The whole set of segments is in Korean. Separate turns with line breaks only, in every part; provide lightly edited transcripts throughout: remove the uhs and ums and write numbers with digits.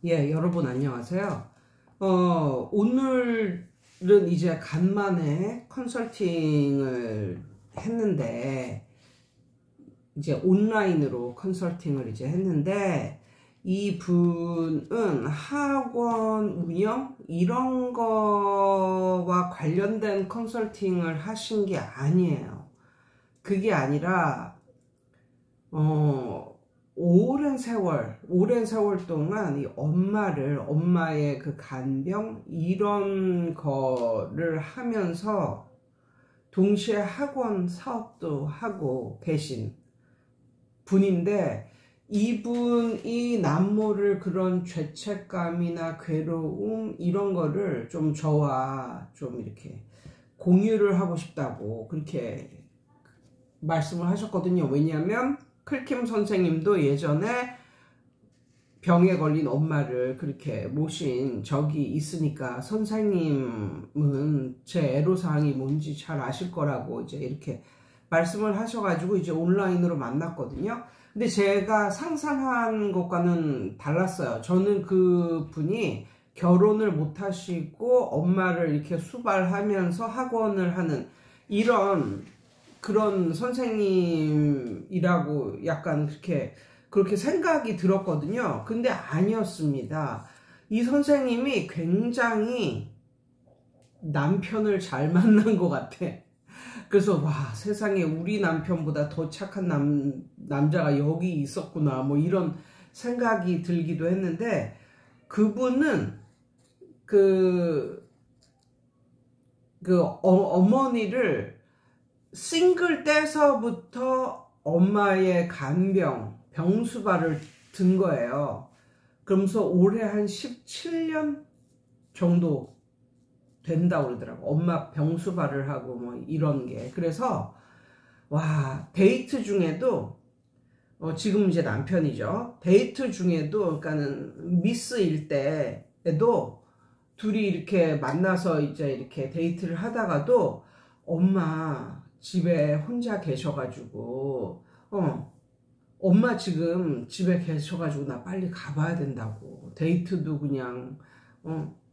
예, 여러분 안녕하세요. 오늘은 이제 간만에 컨설팅을 했는데, 이제 온라인으로 컨설팅을 이제 했는데, 이 분은 학원 운영? 이런 거와 관련된 컨설팅을 하신 게 아니에요. 그게 아니라, 오랜 세월 동안 이 엄마의 그 간병, 이런 거를 하면서 동시에 학원 사업도 하고 계신 분인데, 이분이 남모를 그런 죄책감이나 괴로움, 이런 거를 좀 저와 좀 이렇게 공유를 하고 싶다고 그렇게 말씀을 하셨거든요. 왜냐하면 클킴 선생님도 예전에 병에 걸린 엄마를 그렇게 모신 적이 있으니까 선생님은 제 애로사항이 뭔지 잘 아실 거라고 이제 이렇게 말씀을 하셔가지고 이제 온라인으로 만났거든요. 근데 제가 상상한 것과는 달랐어요. 저는 그 분이 결혼을 못 하시고 엄마를 이렇게 수발하면서 학원을 하는 그런 선생님이라고 약간 그렇게 생각이 들었거든요. 근데 아니었습니다. 이 선생님이 굉장히 남편을 잘 만난 것 같아. 그래서 와, 세상에 우리 남편보다 더 착한 남자가 여기 있었구나, 뭐 이런 생각이 들기도 했는데, 그분은 어머니를 싱글 때서부터 엄마의 병수발을 든 거예요. 그러면서 올해 한 17년 정도 된다고 그러더라고. 엄마 병수발을 하고 뭐 이런 게. 그래서 와, 데이트 중에도 지금 이제 남편이죠. 데이트 중에도 그러니까는 미스일 때에도 둘이 이렇게 만나서 이제 이렇게 데이트를 하다가도 엄마 집에 혼자 계셔가지고 엄마 지금 집에 계셔가지고 나 빨리 가봐야 된다고. 데이트도 그냥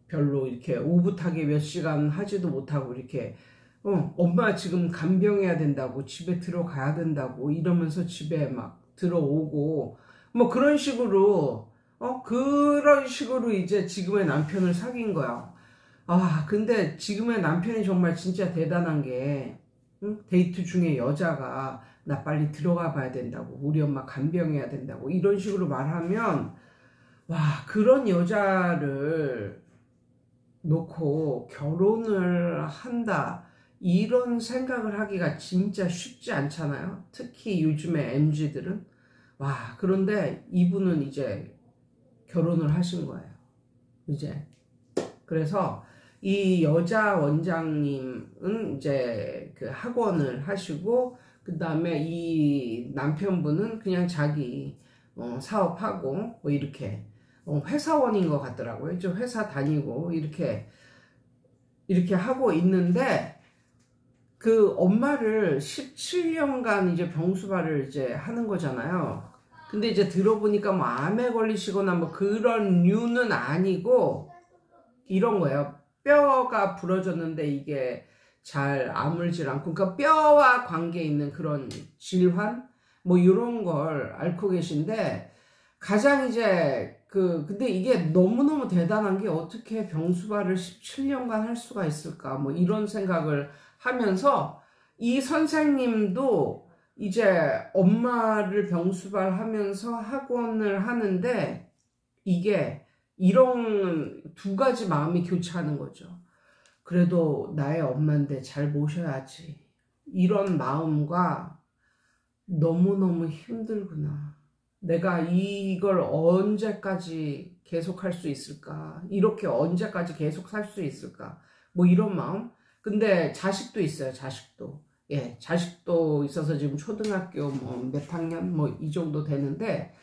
별로 이렇게 오붓하게 몇 시간 하지도 못하고 이렇게 엄마 지금 간병해야 된다고, 집에 들어가야 된다고 이러면서 집에 막 들어오고 뭐 그런 식으로 이제 지금의 남편을 사귄 거야. 아, 근데 지금의 남편이 정말 진짜 대단한 게, 데이트 중에 여자가 나 빨리 들어가 봐야 된다고, 우리 엄마 간병해야 된다고 이런 식으로 말하면, 와, 그런 여자를 놓고 결혼을 한다, 이런 생각을 하기가 진짜 쉽지 않잖아요. 특히 요즘에 MZ들은. 와, 그런데 이분은 이제 결혼을 하신 거예요. 이제. 그래서 이 여자 원장님은 이제 그 학원을 하시고, 그 다음에 이 남편분은 그냥 자기 사업하고 뭐 이렇게 회사원인 것 같더라고요. 좀 회사 다니고 이렇게 하고 있는데, 그 엄마를 17년간 이제 병수발을 이제 하는 거잖아요. 근데 이제 들어보니까 뭐 암에 걸리시거나 뭐 그런 류는 아니고 이런 거예요. 뼈가 부러졌는데 이게 잘 아물질 않고, 그러니까 뼈와 관계 있는 그런 질환 뭐 이런 걸 앓고 계신데, 가장 이제 근데 이게 너무너무 대단한 게 어떻게 병수발을 17년간 할 수가 있을까, 뭐 이런 생각을 하면서 이 선생님도 이제 엄마를 병수발 하면서 학원을 하는데, 이게 이런 두 가지 마음이 교차하는 거죠. 그래도 나의 엄마인데 잘 모셔야지, 이런 마음과 너무너무 힘들구나, 내가 이걸 언제까지 계속 할 수 있을까, 이렇게 언제까지 계속 살 수 있을까, 뭐 이런 마음. 근데 자식도 있어요. 자식도 있어서 지금 초등학교 뭐 몇 학년 뭐 이 정도 되는데,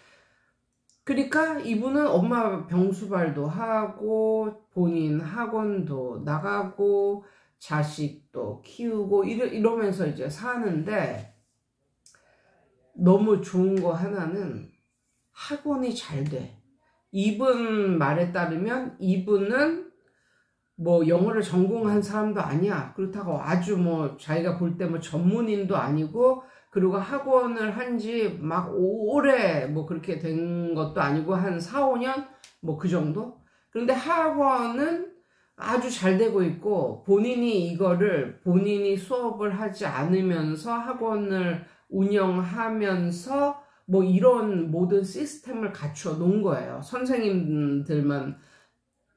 그러니까 이분은 엄마 병수발도 하고 본인 학원도 나가고 자식도 키우고 이러면서 이제 사는데, 너무 좋은 거 하나는 학원이 잘 돼. 이분 말에 따르면 이분은 뭐 영어를 전공한 사람도 아니야. 그렇다고 아주 뭐 자기가 볼 때 뭐 전문인도 아니고, 그리고 학원을 한 지 막 오래 뭐 그렇게 된 것도 아니고 한 4, 5년 뭐 그 정도? 그런데 학원은 아주 잘 되고 있고, 본인이 이거를 본인이 수업을 하지 않으면서 학원을 운영하면서 뭐 이런 모든 시스템을 갖춰 놓은 거예요. 선생님들만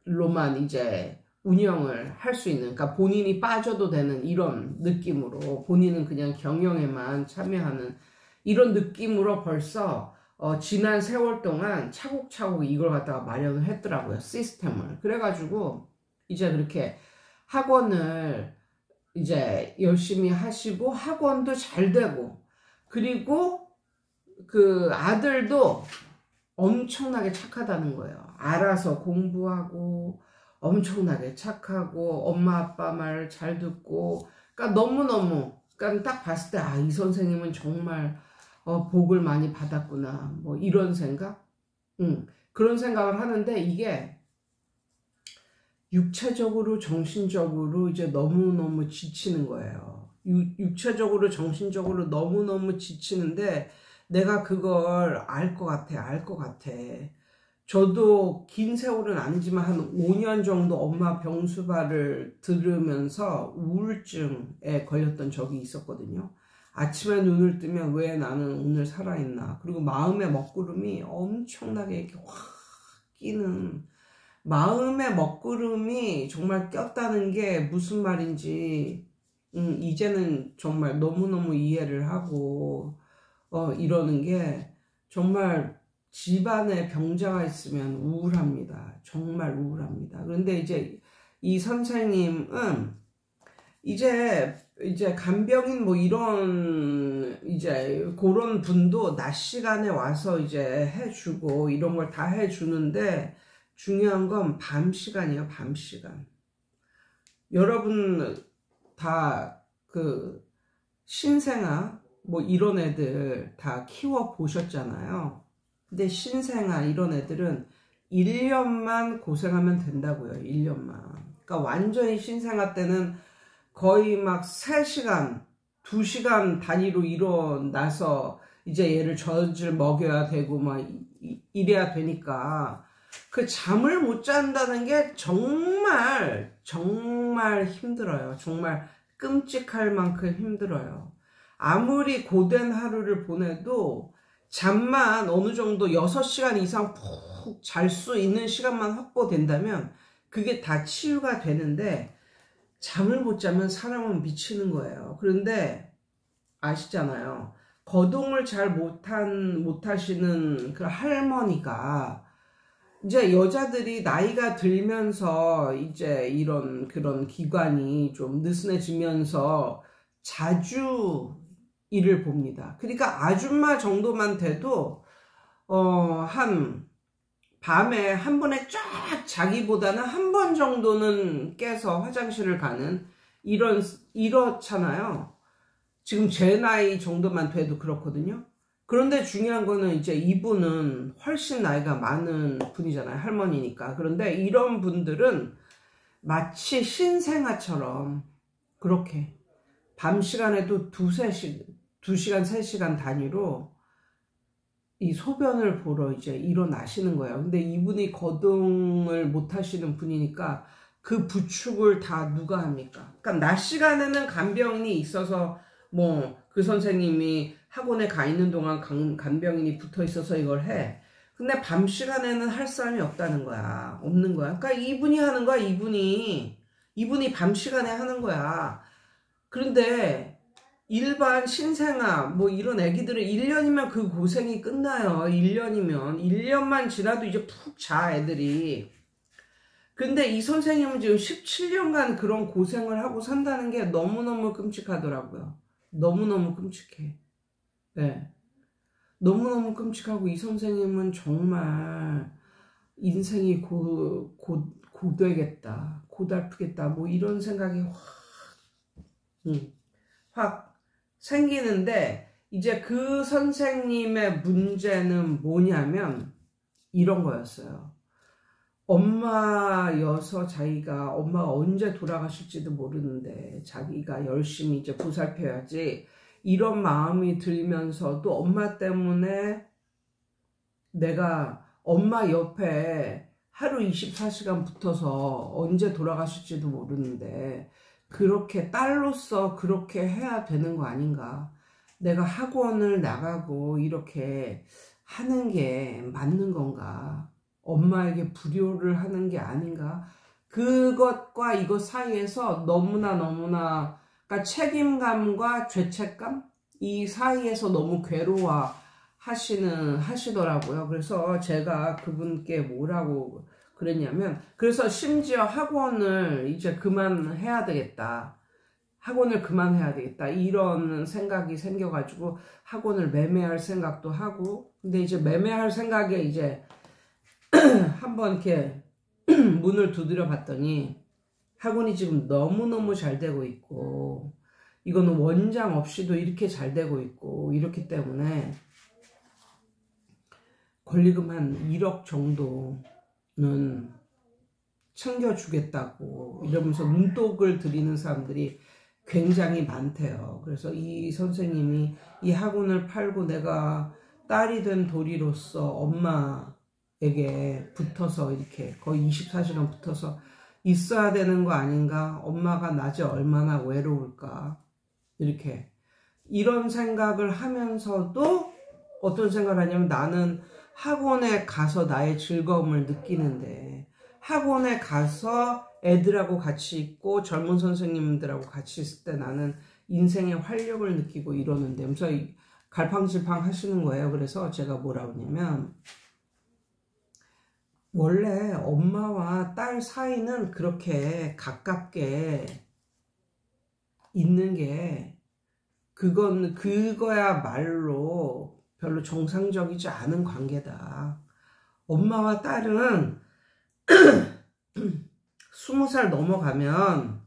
로만 이제 운영을 할 수 있는, 그러니까 본인이 빠져도 되는 이런 느낌으로, 본인은 그냥 경영에만 참여하는 이런 느낌으로 벌써 지난 세월 동안 차곡차곡 이걸 갖다가 마련을 했더라고요, 시스템을. 그래가지고 이제 그렇게 학원을 이제 열심히 하시고, 학원도 잘 되고, 그리고 그 아들도 엄청나게 착하다는 거예요. 알아서 공부하고 엄청나게 착하고 엄마 아빠 말 잘 듣고, 그러니까 너무너무, 그러니까 딱 봤을 때 아, 이 선생님은 정말 복을 많이 받았구나, 뭐 이런 생각? 그런 생각을 하는데, 이게 육체적으로 정신적으로 이제 너무너무 지치는 거예요. 육체적으로 정신적으로 너무너무 지치는데, 내가 그걸 알 것 같아. 저도 긴 세월은 아니지만 한 5년 정도 엄마 병수발을 들으면서 우울증에 걸렸던 적이 있었거든요. 아침에 눈을 뜨면 왜 나는 오늘 살아있나. 그리고 마음의 먹구름이 엄청나게 이렇게 확 끼는, 마음의 먹구름이 정말 꼈다는 게 무슨 말인지 이제는 정말 너무너무 이해를 하고 이러는 게, 정말 집안에 병자가 있으면 우울합니다. 정말 우울합니다. 그런데 이제 이 선생님은 이제 간병인 뭐 이런 이제 그런 분도 낮 시간에 와서 이제 해주고 이런 걸 다 해주는데, 중요한 건 밤 시간이에요. 밤 시간. 여러분 다 그 신생아 뭐 이런 애들 다 키워 보셨잖아요. 근데 신생아 이런 애들은 1년만 고생하면 된다고요. 1년만. 그러니까 완전히 신생아 때는 거의 막 3시간, 2시간 단위로 일어나서 이제 얘를 젖을 먹여야 되고 막 이래야 되니까, 그 잠을 못 잔다는 게 정말 힘들어요. 정말 끔찍할 만큼 힘들어요. 아무리 고된 하루를 보내도 잠만 어느 정도 6시간 이상 푹 잘 수 있는 시간만 확보된다면 그게 다 치유가 되는데, 잠을 못 자면 사람은 미치는 거예요. 그런데 아시잖아요. 거동을 잘 못하시는 그 할머니가, 이제 여자들이 나이가 들면서 이제 이런 그런 기관이 좀 느슨해지면서 자주 일을 봅니다. 그러니까 아줌마 정도만 돼도 한 밤에 한 번에 쫙 자기보다는 한 번 정도는 깨서 화장실을 가는, 이렇잖아요. 지금 제 나이 정도만 돼도 그렇거든요. 그런데 중요한 거는 이제 이분은 훨씬 나이가 많은 분이잖아요. 할머니니까. 그런데 이런 분들은 마치 신생아처럼 그렇게 밤 시간에도 2시간, 3시간 단위로 이 소변을 보러 이제 일어나시는 거예요. 근데 이분이 거동을 못 하시는 분이니까 그 부축을 다 누가 합니까? 그러니까 낮 시간에는 간병인이 있어서 뭐 그 선생님이 학원에 가 있는 동안 간병인이 붙어 있어서 이걸 해. 근데 밤 시간에는 할 사람이 없다는 거야. 없는 거야. 그러니까 이분이 하는 거야. 이분이 밤 시간에 하는 거야. 그런데 일반 신생아 뭐 이런 애기들은 1년이면 그 고생이 끝나요. 1년만 지나도 이제 푹 자 애들이. 근데 이 선생님은 지금 17년간 그런 고생을 하고 산다는 게 너무너무 끔찍하더라고요. 너무너무 끔찍해. 네. 너무너무 끔찍하고, 이 선생님은 정말 인생이 고되겠다, 고달프겠다, 뭐 이런 생각이 확 생기는데, 이제 그 선생님의 문제는 뭐냐면 이런 거였어요. 엄마여서 엄마가 언제 돌아가실지도 모르는데 자기가 열심히 이제 보살펴야지 이런 마음이 들면서도 엄마 때문에 내가 엄마 옆에 하루 24시간 붙어서 언제 돌아가실지도 모르는데 그렇게 딸로서 그렇게 해야 되는 거 아닌가. 내가 학원을 나가고 이렇게 하는 게 맞는 건가. 엄마에게 불효를 하는 게 아닌가. 그것과 이것 사이에서 너무나 그러니까 책임감과 죄책감 이 사이에서 너무 괴로워 하시더라고요. 그래서 제가 그분께 뭐라고 그랬냐면, 그래서 심지어 학원을 이제 그만해야 되겠다. 학원을 그만해야 되겠다. 이런 생각이 생겨가지고 학원을 매매할 생각도 하고, 근데 이제 매매할 생각에 이제 한번 이렇게 문을 두드려 봤더니 학원이 지금 너무너무 잘 되고 있고, 이거는 원장 없이도 이렇게 잘 되고 있고, 이렇기 때문에 권리금 한 1억 정도는 챙겨주겠다고 이러면서 눈독을 들이는 사람들이 굉장히 많대요. 그래서 이 선생님이 이 학원을 팔고 내가 딸이 된 도리로서 엄마에게 붙어서 이렇게 거의 24시간 붙어서 있어야 되는 거 아닌가? 엄마가 낮에 얼마나 외로울까? 이렇게 이런 생각을 하면서도 어떤 생각을 하냐면, 나는 학원에 가서 나의 즐거움을 느끼는데, 학원에 가서 애들하고 같이 있고 젊은 선생님들하고 같이 있을 때 나는 인생의 활력을 느끼고 이러는데, 그래서 갈팡질팡 하시는 거예요. 그래서 제가 뭐라고 하냐면, 원래 엄마와 딸 사이는 그렇게 가깝게 있는 게 그거야말로 별로 정상적이지 않은 관계다. 엄마와 딸은 20살 넘어가면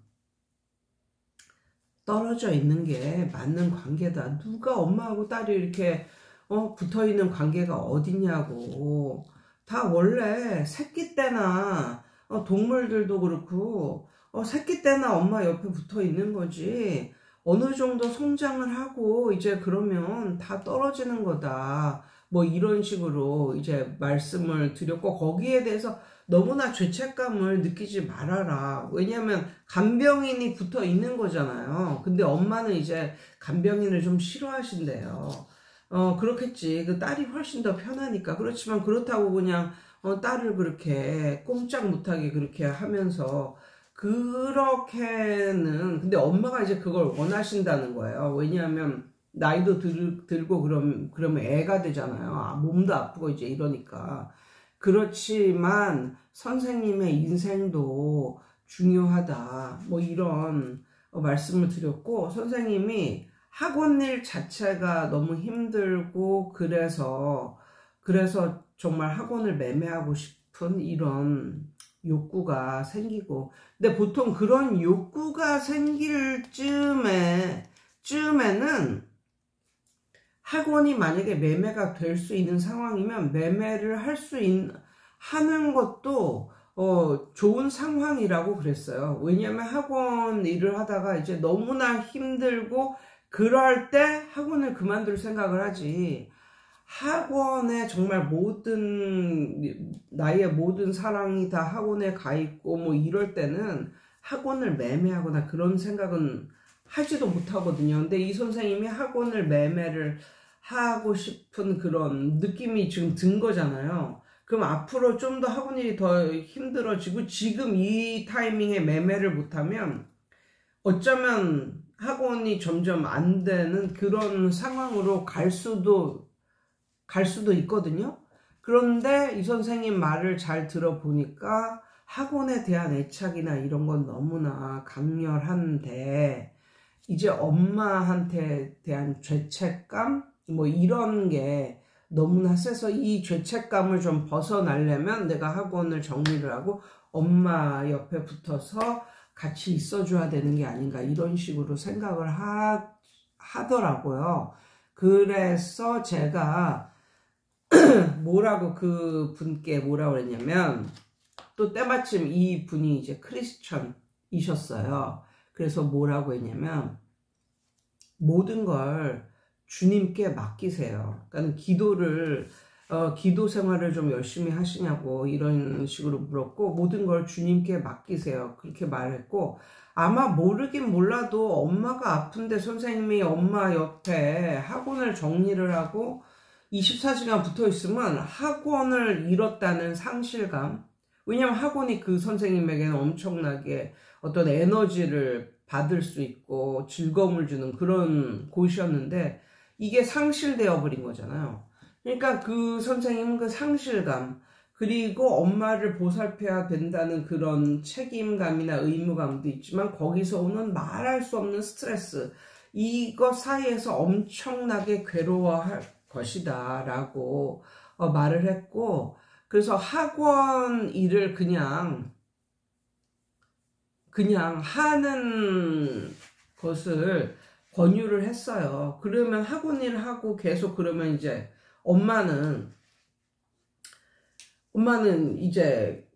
떨어져 있는 게 맞는 관계다. 누가 엄마하고 딸이 이렇게 붙어있는 관계가 어딨냐고. 다 원래 새끼 때나 동물들도 그렇고 새끼 때나 엄마 옆에 붙어 있는 거지, 어느 정도 성장을 하고 이제 그러면 다 떨어지는 거다. 뭐 이런 식으로 이제 말씀을 드렸고, 거기에 대해서 너무나 죄책감을 느끼지 말아라. 왜냐하면 간병인이 붙어 있는 거잖아요. 근데 엄마는 이제 간병인을 좀 싫어하신대요. 그렇겠지. 그 딸이 훨씬 더 편하니까. 그렇지만 그렇다고 그냥 딸을 그렇게 꼼짝 못하게 그렇게 하면서 그렇게는, 근데 엄마가 이제 그걸 원하신다는 거예요. 왜냐하면 나이도 들고 그러면 애가 되잖아요. 몸도 아프고 이제 이러니까. 그렇지만 선생님의 인생도 중요하다. 뭐 이런 말씀을 드렸고, 선생님이 학원 일 자체가 너무 힘들고 그래서 정말 학원을 매매하고 싶은 이런 욕구가 생기고, 근데 보통 그런 욕구가 생길 쯤에는 학원이 만약에 매매가 될 수 있는 상황이면 매매를 하는 것도 좋은 상황이라고 그랬어요. 왜냐하면 학원 일을 하다가 이제 너무나 힘들고 그럴 때 학원을 그만둘 생각을 하지, 학원에 정말 나의 모든 사랑이 다 학원에 가 있고 뭐 이럴 때는 학원을 매매하거나 그런 생각은 하지도 못하거든요. 근데 이 선생님이 학원을 매매를 하고 싶은 그런 느낌이 지금 든 거잖아요. 그럼 앞으로 좀 더 학원 일이 더 힘들어지고, 지금 이 타이밍에 매매를 못하면 어쩌면 학원이 점점 안 되는 그런 상황으로 갈 수도 있거든요. 그런데 이 선생님 말을 잘 들어보니까 학원에 대한 애착이나 이런 건 너무나 강렬한데, 이제 엄마한테 대한 죄책감 뭐 이런 게 너무나 세서 이 죄책감을 좀 벗어나려면 내가 학원을 정리를 하고 엄마 옆에 붙어서 같이 있어줘야 되는 게 아닌가, 이런 식으로 생각을 하더라고요. 그래서 제가 뭐라고 그 분께 뭐라고 그랬냐면, 또 때마침 이 분이 이제 크리스천이셨어요. 그래서 뭐라고 했냐면, 모든 걸 주님께 맡기세요. 그러니까 기도 생활을 좀 열심히 하시냐고 이런 식으로 물었고, 모든 걸 주님께 맡기세요. 그렇게 말했고, 아마 모르긴 몰라도 엄마가 아픈데 선생님이 엄마 옆에 학원을 정리를 하고 24시간 붙어 있으면 학원을 잃었다는 상실감. 왜냐면 학원이 그 선생님에게는 엄청나게 어떤 에너지를 받을 수 있고 즐거움을 주는 그런 곳이었는데 이게 상실되어 버린 거잖아요. 그러니까 그 선생님은 그 상실감, 그리고 엄마를 보살펴야 된다는 그런 책임감이나 의무감도 있지만 거기서 오는 말할 수 없는 스트레스, 이것 사이에서 엄청나게 괴로워할 것이다 라고 말을 했고, 그래서 학원 일을 그냥 하는 것을 권유를 했어요. 그러면 학원 일을 하고 계속 그러면 이제 엄마는 이제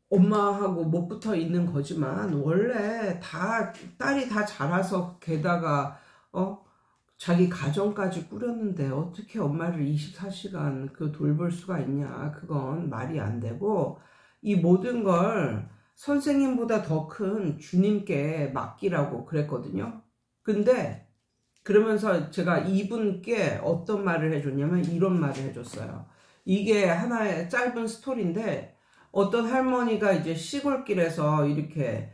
엄마하고 못 붙어 있는 거지만 원래 딸이 다 자라서 게다가 자기 가정까지 꾸렸는데 어떻게 엄마를 24시간 돌볼 수가 있냐. 그건 말이 안 되고 이 모든 걸 선생님보다 더 큰 주님께 맡기라고 그랬거든요. 근데 그러면서 제가 이분께 어떤 말을 해줬냐면 이런 말을 해줬어요. 이게 하나의 짧은 스토리인데 어떤 할머니가 이제 시골길에서 이렇게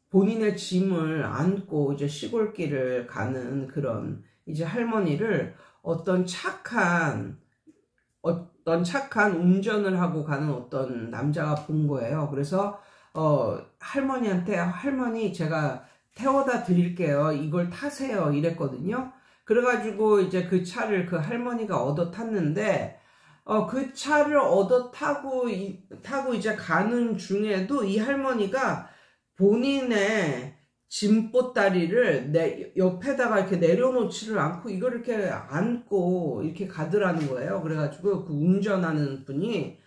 본인의 짐을 안고 이제 시골길을 가는 그런 이제 할머니를 어떤 착한 운전을 하고 가는 어떤 남자가 본 거예요. 그래서 할머니한테 할머니 제가 태워다 드릴게요. 이걸 타세요. 이랬거든요. 그래가지고 이제 그 차를 그 할머니가 얻어 tas는데 그 차를 얻어 타고 이제 가는 중에도 이 할머니가 본인의 짐보따리를 옆에다가 이렇게 내려놓지를 않고 이걸 이렇게 안고 이렇게 가더라는 거예요. 그래가지고 그 운전하는 분이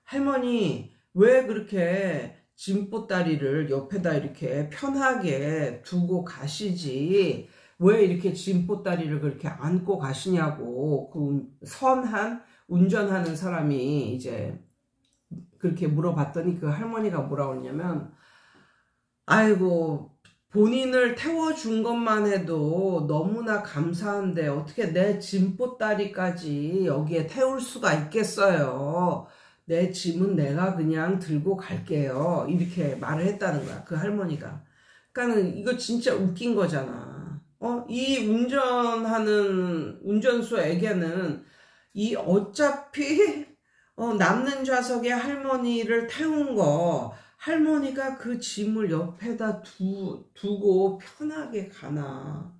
할머니 왜 그렇게 짐보따리를 옆에다 이렇게 편하게 두고 가시지 왜 이렇게 짐보따리를 그렇게 안고 가시냐고 그 선한 운전하는 사람이 이제 그렇게 물어봤더니 그 할머니가 뭐라고 했냐면 아이고 본인을 태워준 것만 해도 너무나 감사한데 어떻게 내 짐보따리까지 여기에 태울 수가 있겠어요. 내 짐은 내가 그냥 들고 갈게요. 이렇게 말을 했다는 거야. 그 할머니가. 그러니까는 이거 진짜 웃긴 거잖아. 이 운전하는 운전수에게는 이 어차피 남는 좌석에 할머니를 태운 거 할머니가 그 짐을 옆에다 두고 편하게 가나.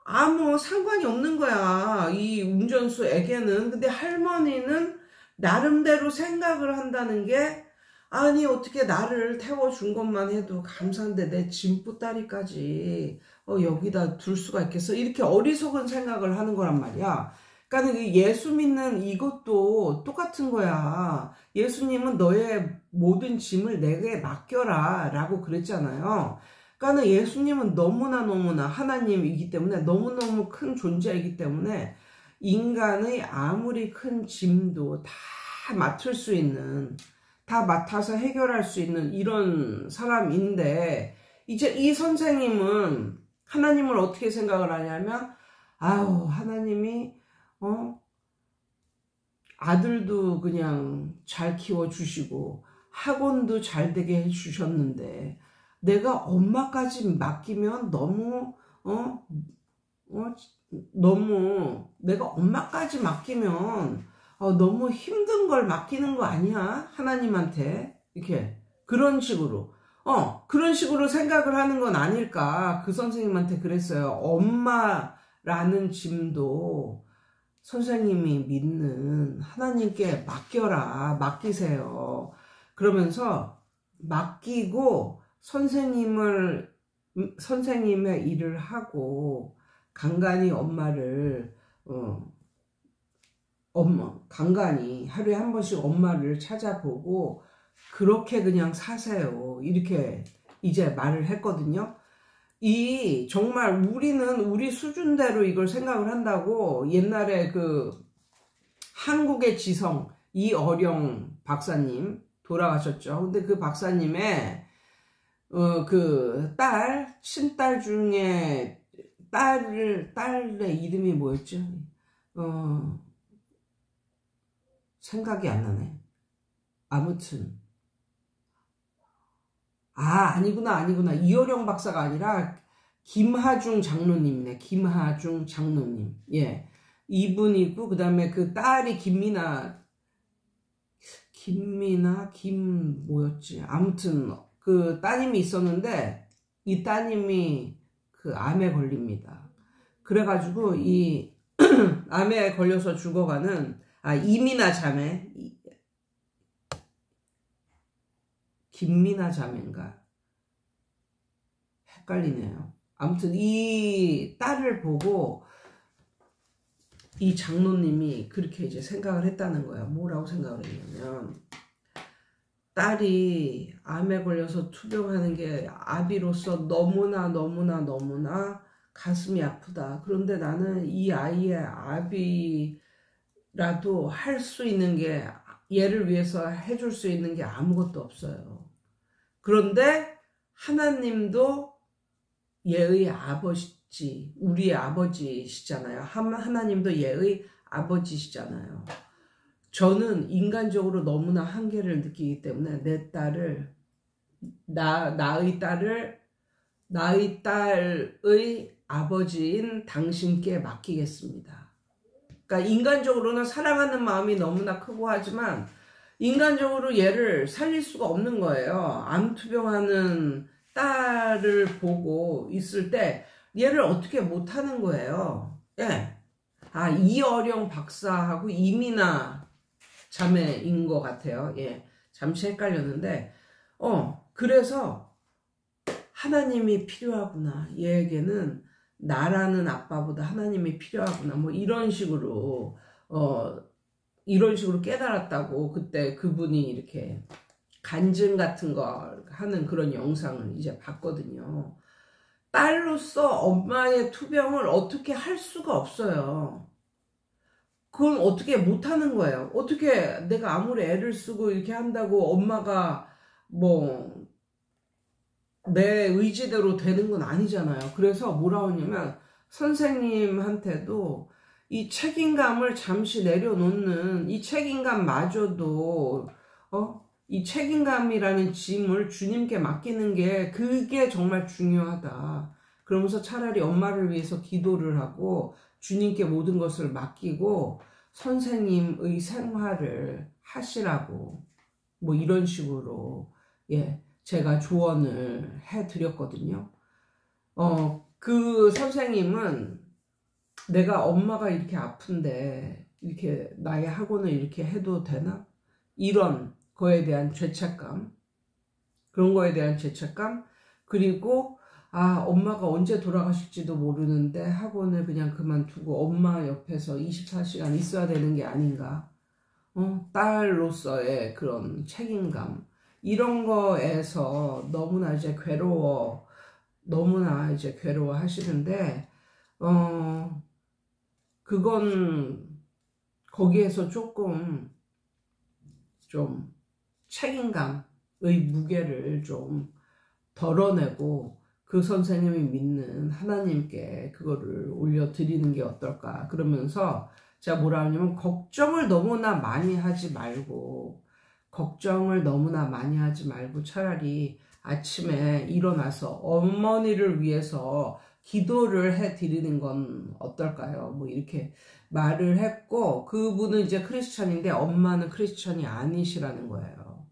아무 상관이 없는 거야. 이 운전수에게는. 근데 할머니는 나름대로 생각을 한다는 게 아니 어떻게 나를 태워준 것만 해도 감사한데 내 짐보따리까지 여기다 둘 수가 있겠어. 이렇게 어리석은 생각을 하는 거란 말이야. 그러니까 예수 믿는 이것도 똑같은 거야. 예수님은 너의 모든 짐을 내게 맡겨라 라고 그랬잖아요. 그러니까 예수님은 너무나 하나님이기 때문에 너무너무 큰 존재이기 때문에 인간의 아무리 큰 짐도 다 맡을 수 있는, 다 맡아서 해결할 수 있는 이런 사람인데 이제 이 선생님은 하나님을 어떻게 생각을 하냐면 하나님이 아들도 그냥 잘 키워주시고 학원도 잘 되게 해주셨는데 내가 엄마까지 맡기면 너무 내가 엄마까지 맡기면 너무 힘든 걸 맡기는 거 아니야? 하나님한테 이렇게 그런 식으로 생각을 하는 건 아닐까. 그 선생님한테 그랬어요. 엄마라는 짐도 선생님이 믿는 하나님께 맡기세요. 그러면서 맡기고 선생님의 일을 하고 간간히 엄마를 간간히 하루에 한 번씩 엄마를 찾아보고 그렇게 그냥 사세요. 이렇게 이제 말을 했거든요. 정말 우리는 우리 수준대로 이걸 생각을 한다고 옛날에 한국의 지성 이어령 박사님 돌아가셨죠. 근데 그 박사님의 친딸 중에 딸의 이름이 뭐였죠? 생각이 안 나네. 아무튼 아니구나. 이어령 박사가 아니라 김하중 장로님이네. 김하중 장로님. 예. 이분이고, 그 다음에 그 딸이 뭐였지? 아무튼, 그 따님이 있었는데, 이 따님이 암에 걸립니다. 그래가지고, 암에 걸려서 죽어가는, 이민아 자매. 김민아 자매인가? 헷갈리네요. 아무튼 이 딸을 보고 이 장로님이 그렇게 이제 생각을 했다는 거야. 뭐라고 생각을 했냐면, 딸이 암에 걸려서 투병하는 게 아비로서 너무나 가슴이 아프다. 그런데 나는 이 아이의 아비라도 할 수 있는 게, 얘를 위해서 해줄 수 있는 게 아무것도 없어요. 그런데 하나님도 얘의 아버지, 우리의 아버지시잖아요. 하나님도 얘의 아버지시잖아요. 저는 인간적으로 너무나 한계를 느끼기 때문에 내 딸을, 나의 딸의 아버지인 당신께 맡기겠습니다. 그러니까 인간적으로는 사랑하는 마음이 너무나 크고 하지만 인간적으로 얘를 살릴 수가 없는 거예요. 암투병하는 딸을 보고 있을 때 얘를 어떻게 못하는 거예요. 예. 이어령 박사하고 이민아 자매인 것 같아요. 예. 잠시 헷갈렸는데, 그래서 하나님이 필요하구나. 얘에게는 나라는 아빠보다 하나님이 필요하구나. 뭐 이런 식으로 깨달았다고 그때 그분이 이렇게 간증 같은 걸 하는 그런 영상을 이제 봤거든요. 딸로서 엄마의 투병을 어떻게 할 수가 없어요. 그건 어떻게 못하는 거예요. 어떻게 내가 아무리 애를 쓰고 이렇게 한다고 엄마가 뭐 내 의지대로 되는 건 아니잖아요. 그래서 뭐라고 하냐면 선생님한테도 이 책임감을 잠시 내려놓는 이 책임감마저도 이 책임감이라는 짐을 주님께 맡기는 게 그게 정말 중요하다. 그러면서 차라리 엄마를 위해서 기도를 하고 주님께 모든 것을 맡기고 선생님의 생활을 하시라고 뭐 이런 식으로 제가 조언을 해드렸거든요. 그 선생님은 내가 엄마가 이렇게 아픈데 이렇게 나의 학원을 이렇게 해도 되나? 이런 거에 대한 죄책감, 그런 거에 대한 죄책감, 그리고 엄마가 언제 돌아가실지도 모르는데 학원을 그냥 그만두고 엄마 옆에서 24시간 있어야 되는 게 아닌가? 딸로서의 그런 책임감, 이런 거에서 너무나 이제 괴로워 하시는데, 그건 거기에서 조금 좀 책임감의 무게를 좀 덜어내고 그 선생님이 믿는 하나님께 그거를 올려드리는 게 어떨까. 그러면서 제가 뭐라 하냐면 걱정을 너무나 많이 하지 말고 차라리 아침에 일어나서 어머니를 위해서 기도를 해드리는 건 어떨까요? 뭐 이렇게 말을 했고, 그분은 이제 크리스찬인데 엄마는 크리스찬이 아니시라는 거예요.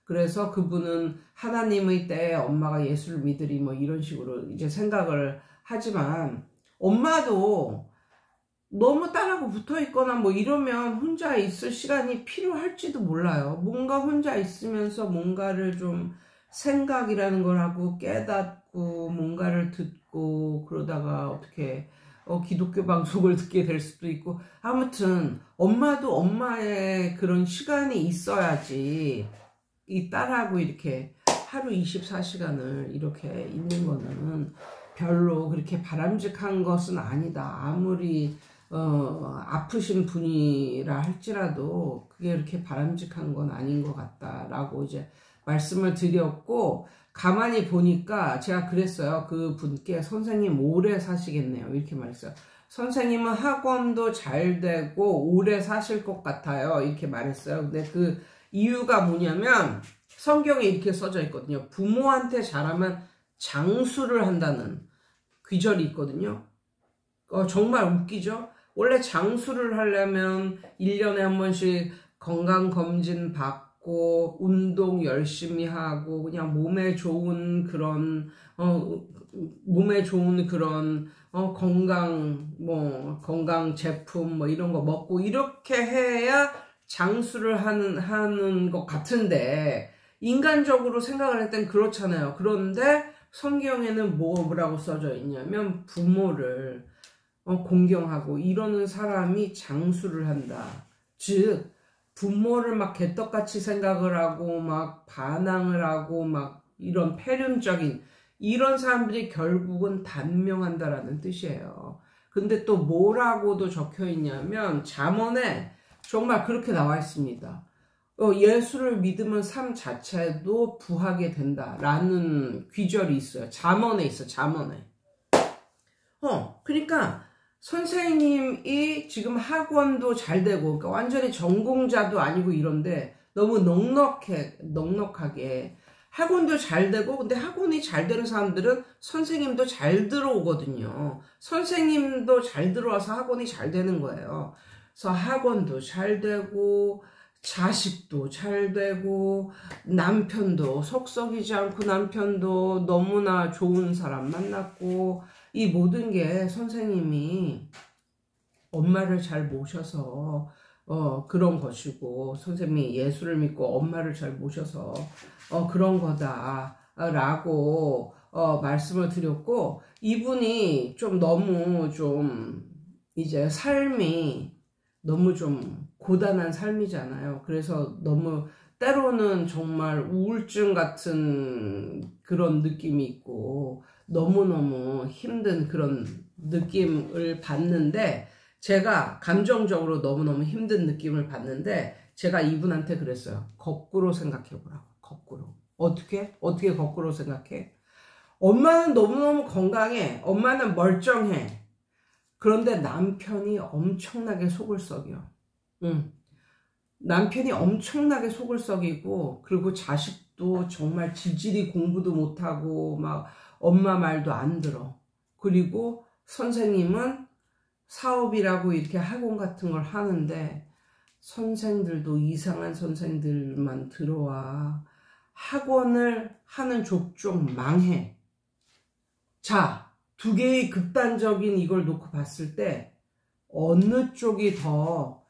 그래서 그분은 하나님의 때에 엄마가 예수를 믿으리 뭐 이런 식으로 이제 생각을 하지만, 엄마도 너무 딸하고 붙어 있거나 뭐 이러면 혼자 있을 시간이 필요할지도 몰라요. 뭔가 혼자 있으면서 뭔가를 좀 생각이라는 걸 하고 깨닫고 뭔가를 듣고 그러다가 어떻게 기독교 방송을 듣게 될 수도 있고, 아무튼 엄마도 엄마의 그런 시간이 있어야지 이 딸하고 이렇게 하루 24시간을 이렇게 있는 거는 별로 그렇게 바람직한 것은 아니다. 아무리 아프신 분이라 할지라도 그게 그렇게 바람직한 건 아닌 것 같다라고 이제 말씀을 드렸고, 가만히 보니까 제가 그랬어요. 그 분께 선생님 오래 사시겠네요. 이렇게 말했어요. 선생님은 학원도 잘 되고 오래 사실 것 같아요. 이렇게 말했어요. 근데 그 이유가 뭐냐면 성경에 이렇게 써져 있거든요. 부모한테 잘하면 장수를 한다는 귀절이 있거든요. 정말 웃기죠? 원래 장수를 하려면 1년에 한 번씩 건강검진 받고 운동 열심히 하고 그냥 몸에 좋은 그런 건강 제품 이런 거 먹고 이렇게 해야 장수를 하는 것 같은데, 인간적으로 생각을 할 땐 그렇잖아요. 그런데 성경에는 뭐라고 써져 있냐면 부모를 공경하고 이러는 사람이 장수를 한다. 즉 부모를 막 개떡같이 생각을 하고 막 반항을 하고 막 이런 폐륜적인 이런 사람들이 결국은 단명한다라는 뜻이에요. 근데 또 뭐라고도 적혀 있냐면 잠언에 정말 그렇게 나와 있습니다. 예수를 믿으면 삶 자체도 부하게 된다라는 귀절이 있어요. 잠언에 있어, 잠언에. 그러니까 선생님이 지금 학원도 잘 되고, 그러니까 완전히 전공자도 아니고 이런데 너무 넉넉하게 학원도 잘 되고, 근데 학원이 잘 되는 사람들은 선생님도 잘 들어오거든요. 선생님도 잘 들어와서 학원이 잘 되는 거예요. 그래서 학원도 잘 되고, 자식도 잘 되고, 남편도 속썩이지 않고 남편도 너무나 좋은 사람 만났고, 이 모든 게 선생님이 엄마를 잘 모셔서 그런 것이고, 선생님이 예수를 믿고 엄마를 잘 모셔서 그런 거다라고 말씀을 드렸고, 이분이 좀 너무 좀 이제 삶이 너무 좀 고단한 삶이잖아요. 그래서 너무 때로는 정말 우울증 같은 그런 느낌이 있고 너무너무 힘든 그런 느낌을 받는데, 제가 감정적으로 너무너무 힘든 느낌을 받는데 제가 이분한테 그랬어요. 거꾸로 생각해 보라고. 거꾸로. 어떻게 거꾸로 생각해? 엄마는 너무너무 건강해. 엄마는 멀쩡해. 그런데 남편이 엄청나게 속을 썩여. 남편이 엄청나게 속을 썩이고, 그리고 자식도 정말 지질이 공부도 못하고 막 엄마 말도 안 들어. 그리고 선생님은 사업이라고 이렇게 학원 같은 걸 하는데 선생들도 이상한 선생들만 들어와. 학원을 하는 족족 망해. 자, 두 개의 극단적인 이걸 놓고 봤을 때 어느 쪽이 더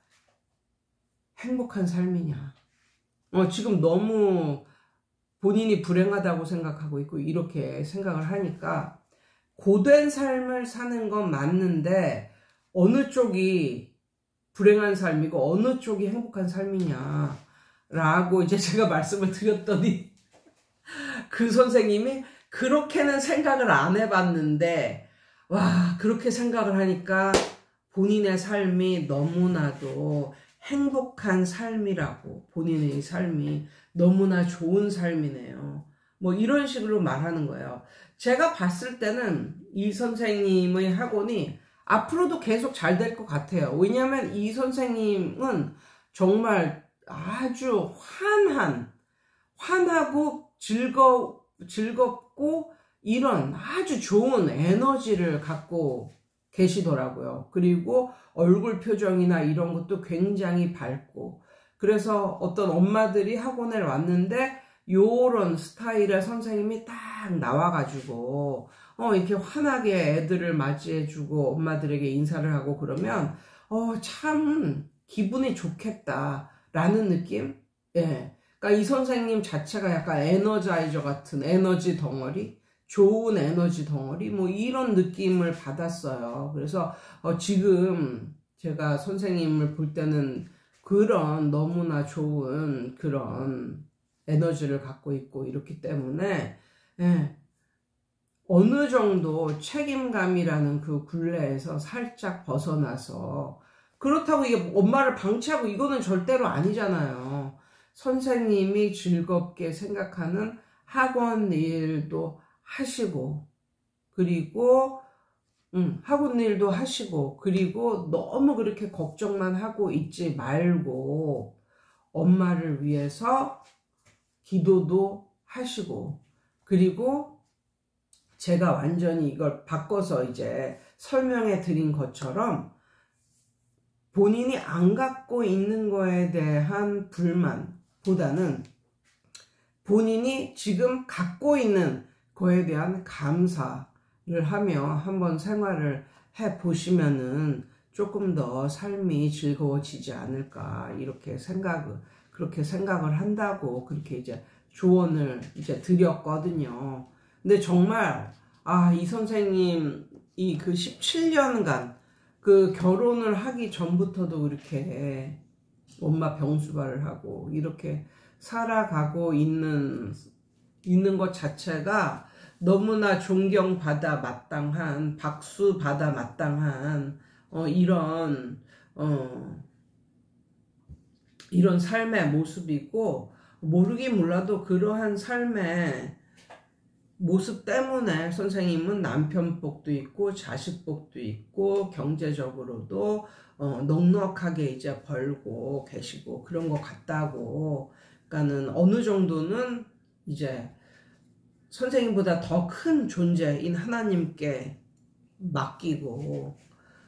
행복한 삶이냐. 지금 너무 본인이 불행하다고 생각하고 있고 이렇게 생각을 하니까, 고된 삶을 사는 건 맞는데 어느 쪽이 불행한 삶이고 어느 쪽이 행복한 삶이냐 라고 이제 제가 말씀을 드렸더니 그 선생님이 그렇게는 생각을 안 해봤는데, 와, 그렇게 생각을 하니까 본인의 삶이 너무나도 행복한 삶이라고, 본인의 삶이 너무나 좋은 삶이네요. 뭐 이런 식으로 말하는 거예요. 제가 봤을 때는 이 선생님의 학원이 앞으로도 계속 잘 될 것 같아요. 왜냐하면 이 선생님은 정말 아주 환하고 즐겁고 이런 아주 좋은 에너지를 갖고 계시더라고요. 그리고 얼굴 표정이나 이런 것도 굉장히 밝고, 그래서 어떤 엄마들이 학원에 왔는데 요런 스타일의 선생님이 딱 나와가지고 이렇게 환하게 애들을 맞이해주고 엄마들에게 인사를 하고 그러면 참 기분이 좋겠다라는 느낌? 예. 그러니까 이 선생님 자체가 약간 에너자이저 같은 에너지 덩어리? 좋은 에너지 덩어리 뭐 이런 느낌을 받았어요. 그래서 지금 제가 선생님을 볼 때는 그런 너무나 좋은 그런 에너지를 갖고 있고 이렇기 때문에 예, 어느 정도 책임감이라는 그 굴레에서 살짝 벗어나서, 그렇다고 이게 엄마를 방치하고 이거는 절대로 아니잖아요. 선생님이 즐겁게 생각하는 학원 일도 하시고, 그리고 학원 일도 하시고, 그리고 너무 그렇게 걱정만 하고 있지 말고 엄마를 위해서 기도도 하시고, 그리고 제가 완전히 이걸 바꿔서 이제 설명해 드린 것처럼 본인이 안 갖고 있는 거에 대한 불만보다는 본인이 지금 갖고 있는 거에 대한 감사를 하며 한번 생활을 해 보시면은 조금 더 삶이 즐거워지지 않을까, 그렇게 생각을 한다고 그렇게 이제 조언을 이제 드렸거든요. 근데 정말 이 선생님 이 그 17년간 그 결혼을 하기 전부터도 그렇게 엄마 병수발을 하고 이렇게 살아가고 있는 것 자체가 너무나 존경받아 마땅한, 박수 받아 마땅한 이런 삶의 모습이고, 모르긴 몰라도 그러한 삶의 모습 때문에 선생님은 남편 복도 있고 자식 복도 있고 경제적으로도 넉넉하게 이제 벌고 계시고 그런 것 같다고. 그러니까는 어느 정도는 이제 선생님보다 더 큰 존재인 하나님께 맡기고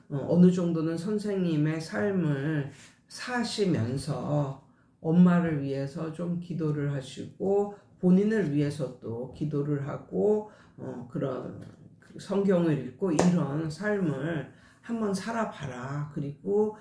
어느 정도는 선생님의 삶을 사시면서 엄마를 위해서 좀 기도를 하시고 본인을 위해서도 기도를 하고 그런 성경을 읽고 이런 삶을 한번 살아봐라. 그리고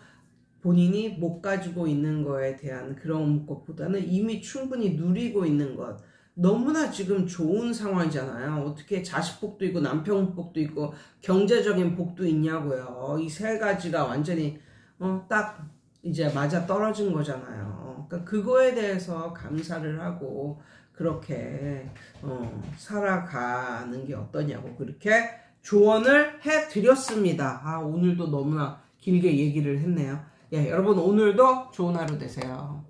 본인이 못 가지고 있는 거에 대한 그런 것보다는 이미 충분히 누리고 있는 것, 너무나 지금 좋은 상황이잖아요. 어떻게 자식 복도 있고 남편 복도 있고 경제적인 복도 있냐고요. 이 세 가지가 완전히 딱 이제 맞아 떨어진 거잖아요. 그러니까 그거에 대해서 감사를 하고 그렇게 살아가는 게 어떠냐고 그렇게 조언을 해드렸습니다. 오늘도 너무나 길게 얘기를 했네요. 예, 여러분 오늘도 좋은 하루 되세요.